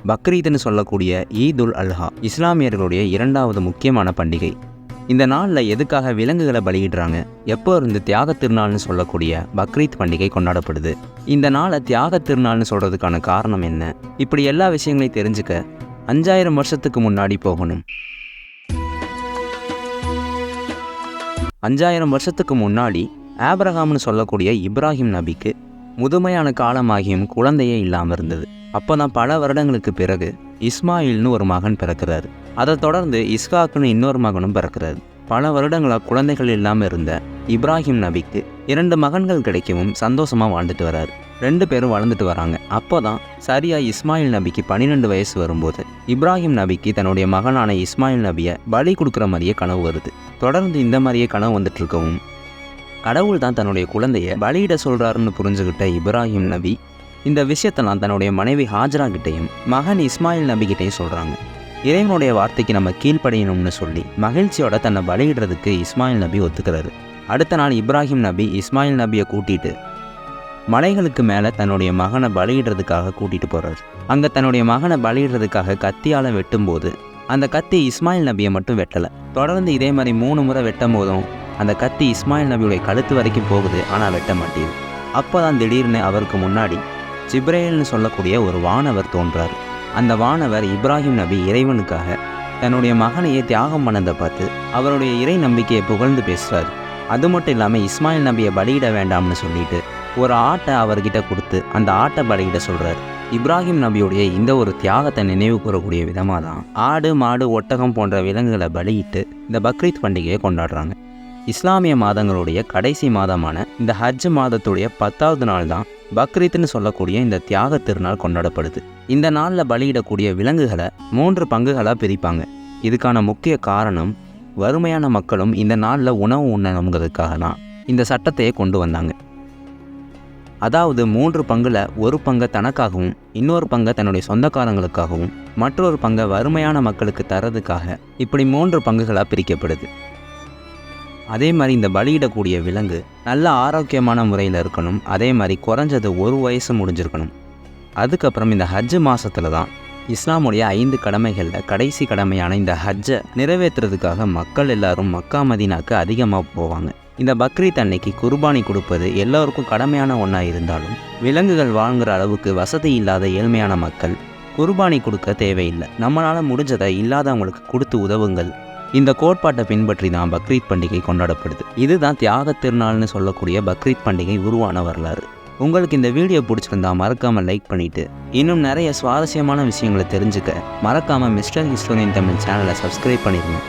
பக்ரீத்னு சொல்லக்கூடிய ஈதுல் அல்ஹா இஸ்லாமியர்களுடைய இரண்டாவது முக்கியமான பண்டிகை. இந்த நாளில் எதுக்காக விலங்குகளை பலியிடுறாங்க, எப்போ இருந்து தியாக திருநாள்னு சொல்லக்கூடிய பக்ரீத் பண்டிகை கொண்டாடப்படுது, இந்த நாளை தியாக திருநாள்னு சொல்கிறதுக்கான காரணம் என்ன, இப்படி எல்லா விஷயங்களையும் தெரிஞ்சுக்க 5000 வருஷத்துக்கு முன்னாடி போகணும். 5000 வருஷத்துக்கு முன்னாடி ஆபிரகாம்னு சொல்லக்கூடிய இப்ராஹிம் நபிக்கு முதுமையான காலமாகியும் குழந்தையே இல்லாமல் இருந்தது. அப்போ தான் பல வருடங்களுக்கு பிறகு இஸ்மாயில்னு ஒரு மகன் பிறக்கிறாரு. அதை தொடர்ந்து இஸ்ஹாக்குன்னு இன்னொரு மகனும் பிறக்கிறாரு. பல வருடங்களாக குழந்தைகள் இல்லாமல் இருந்த இப்ராஹிம் நபிக்கு 2 மகன்கள் கிடைக்கவும் சந்தோஷமாக வாழ்ந்துட்டு வராரு. 2 பேரும் வளர்ந்துட்டு வராங்க. அப்போ தான் சரியாக இஸ்மாயில் நபிக்கு 12 வயசு வரும்போது இப்ராஹிம் நபிக்கு தன்னுடைய மகனான இஸ்மாயில் நபியை பலி கொடுக்குற மாதிரியே கனவு வருது. தொடர்ந்து இந்த மாதிரியே கனவு வந்துட்டு இருக்கவும் கடவுள் தான் தன்னுடைய குழந்தைய பலியிட சொல்கிறாருன்னு புரிஞ்சுக்கிட்ட இப்ராஹிம் நபி இந்த விஷயத்தெல்லாம் தன்னுடைய மனைவி ஹாஜரா கிட்டையும் மகன் இஸ்மாயில் நபி கிட்டையும் சொல்கிறாங்க. இறைவனுடைய வார்த்தைக்கு நம்ம கீழ்ப்படியணும்னு சொல்லி மகிழ்ச்சியோட தன்னை பலியிடுறதுக்கு இஸ்மாயில் நபி ஒத்துக்கிறாரு. அடுத்த நாள் இப்ராஹிம் நபி இஸ்மாயில் நபியை கூட்டிகிட்டு மலைகளுக்கு மேலே தன்னுடைய மகனை பலியிடுறதுக்காக கூட்டிகிட்டு போகிறார். அங்கே தன்னுடைய மகனை பலியிடுறதுக்காக கத்தியால் வெட்டும்போது அந்த கத்தி இஸ்மாயில் நபியை மட்டும் வெட்டலை. தொடர்ந்து இதே மாதிரி 3 முறை வெட்டும் போதும் அந்த கத்தி இஸ்மாயில் நபியுடைய கழுத்து வரைக்கும் போகுது, ஆனால் வெட்ட மாட்டேது. அப்போ தான் திடீர்னு அவருக்கு முன்னாடி ஜிப்ரேல்னு சொல்லக்கூடிய ஒரு வானவர் தோன்றார். அந்த வானவர் இப்ராஹிம் நபி இறைவனுக்காக தன்னுடைய மகனையே தியாகம் பண்ணதை பார்த்து அவருடைய இறை நம்பிக்கையை புகழ்ந்து பேசுகிறார். அது மட்டும் இல்லாமல் இஸ்மாயில் நபியை பலியிட வேண்டாம்னு சொல்லிட்டு ஒரு ஆட்டை அவர்கிட்ட கொடுத்து அந்த ஆட்டை பலியிட சொல்கிறார். இப்ராஹிம் நபியுடைய இந்த ஒரு தியாகத்தை நினைவு கூறக்கூடிய விதமாக தான் ஆடு, மாடு, ஒட்டகம் போன்ற விலங்குகளை பலியிட்டு இந்த பக்ரீத் பண்டிகையை கொண்டாடுறாங்க. இஸ்லாமிய மாதங்களுடைய கடைசி மாதமான இந்த ஹஜ் மாதத்துடைய 10வது நாள் தான் பக்ரீத்னு சொல்லக்கூடிய இந்த தியாக திருநாள் கொண்டாடப்படுது. இந்த நாளில் பலியிடக்கூடிய விலங்குகளை 3 பங்குகளாக பிரிப்பாங்க. இதுக்கான முக்கிய காரணம் வறுமையான மக்களும் இந்த நாளில் உணவு உண்ணணுங்கிறதுக்காக தான் இந்த சட்டத்தையே கொண்டு வந்தாங்க. அதாவது 3 பங்கில் ஒரு பங்கை தனக்காகவும், இன்னொரு பங்கை தன்னுடைய சொந்தக்காரங்களுக்காகவும், மற்றொரு பங்கை வறுமையான மக்களுக்கு தரதுக்காக இப்படி 3 பங்குகளாக பிரிக்கப்படுது. அதே மாதிரி இந்த பலியிடக்கூடிய விலங்கு நல்ல ஆரோக்கியமான முறையில் இருக்கணும். அதே மாதிரி குறைஞ்சது 1 வயசு முடிஞ்சிருக்கணும். அதுக்கப்புறம் இந்த ஹஜ் மாதத்தில் தான் இஸ்லாமுடைய 5 கடமைகளில் கடைசி கடமையான இந்த ஹஜ்ஜை நிறைவேற்றுறதுக்காக மக்கள் எல்லாரும் மக்கா மதீனாக்கு அதிகமாக போவாங்க. இந்த பக்ரீத் அன்னைக்கு குர்பானி கொடுப்பது எல்லோருக்கும் கடமையான ஒன்றா இருந்தாலும் விலங்குகள் வாங்குகிற அளவுக்கு வசதி இல்லாத ஏழ்மையான மக்கள் குர்பானி கொடுக்க தேவையில்லை. நம்மளால் முடிஞ்சதை இல்லாதவங்களுக்கு கொடுத்து உதவுங்கள். இந்த கோட்பாட்டை பின்பற்றி தான் பக்ரீத் பண்டிகை கொண்டாடப்படுது. இதுதான் தியாக திருநாள்னு சொல்லக்கூடிய பக்ரீத் பண்டிகை உருவான வரலாறு. உங்களுக்கு இந்த வீடியோ பிடிச்சிருந்தா மறக்காமல் லைக் பண்ணிவிட்டு இன்னும் நிறைய சுவாரஸ்யமான விஷயங்களை தெரிஞ்சுக்க மறக்காமல் மிஸ்டர் ஹிஸ்டோரியன் தமிழ் சேனலை சப்ஸ்கிரைப் பண்ணிடுங்க.